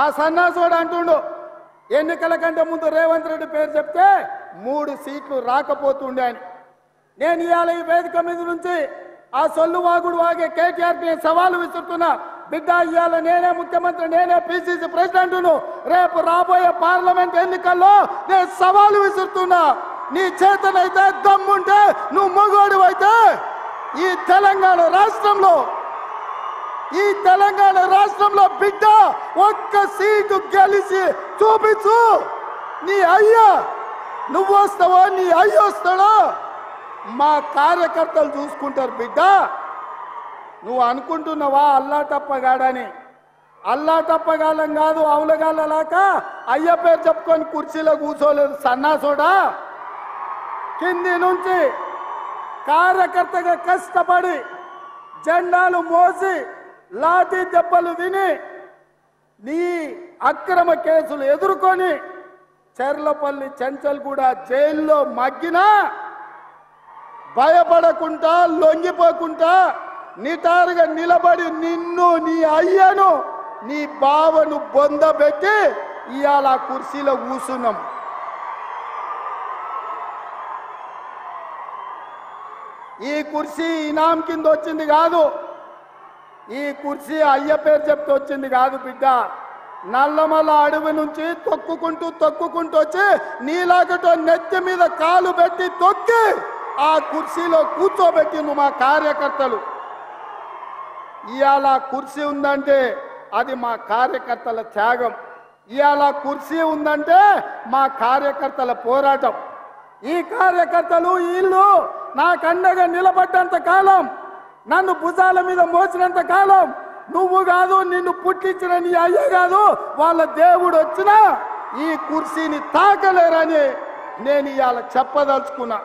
ఆ సన్నాసుడు అంటుండు ఎన్నికల కంటే ముందు రేవంత్ రెడ్డి పేరు చెప్తే 3 సీట్లు రాకపోతుండే అని. నేను ఇవాళ ఈ వేదిక మీద నుంచి ఆ సొల్లు వాగుడు వాగే కేటీఆర్కి సవాలు విసురుతున్నా. బిడ్డ, ఇవాళ నేనే ముఖ్యమంత్రి, నేనే పిసిసి ప్రెసిడెంట్ను. రేపు రాబోయే పార్లమెంట్ ఎన్నికల్లో నేను సవాలు విసురుతున్నా. నీ చేతనైతే దమ్ముంటే, నువ్వు మగోడు అయితే ఈ తెలంగాణ రాష్ట్రంలో బిడ్డ ఒక్క సీటు గెలిచి చూపించు. నీ అయ్యా నువ్వు వస్తావో నీ అయ్య వస్తాడో మా కార్యకర్తలు చూసుకుంటారు. బిడ్డ, నువ్వు అనుకుంటున్నావా అల్లా తప్పగాడని? అల్లా తప్పగాలం కాదు, అవులగాలలాక అయ్య పేరు చెప్పుకొని కుర్చీలో కూర్చోలేదు సన్నాసోడా. కింది నుంచి కార్యకర్తగా కష్టపడి జెండాలు మోసి లాఠీ దెబ్బలు తిని నీ అక్రమ కేసులు ఎదుర్కొని చెర్లపల్లి చెంచల్ కూడా జైల్లో మగ్గినా భయపడకుండా లొంగిపోకుండా నిటారుగా నిలబడి నిన్ను, నీ అయ్యను, నీ బావను బొందబెట్టి ఇవాళ కుర్చీలో కూర్చున్నాం. ఈ కుర్చీ ఇనాం కింద వచ్చింది కాదు, ఈ కుర్చీ అయ్య పేరు చెప్తే వచ్చింది కాదు బిడ్డ. నల్లమల్ల అడవి నుంచి తొక్కుకుంటూ వచ్చి నీలాగటో నెత్తి మీద కాలు పెట్టి తొక్కి ఆ కుర్చీలో కూర్చోబెట్టిండు మా కార్యకర్తలు. ఇవాళ కుర్చీ ఉందంటే అది మా కార్యకర్తల త్యాగం. ఇవాళ కుర్చీ ఉందంటే మా కార్యకర్తల పోరాటం. ఈ కార్యకర్తలు వీళ్ళు నాకు అండగా నిలబడ్డంత కాలం, నన్ను భుజాల మీద మోసినంత కాలం, నువ్వు కాదు, నిన్ను పుట్టించిన నీ అయ్య కాదు, వాళ్ళ దేవుడు వచ్చినా ఈ కుర్చీని తాకలేరని నేను ఇవాళ చెప్పదలుచుకున్నా.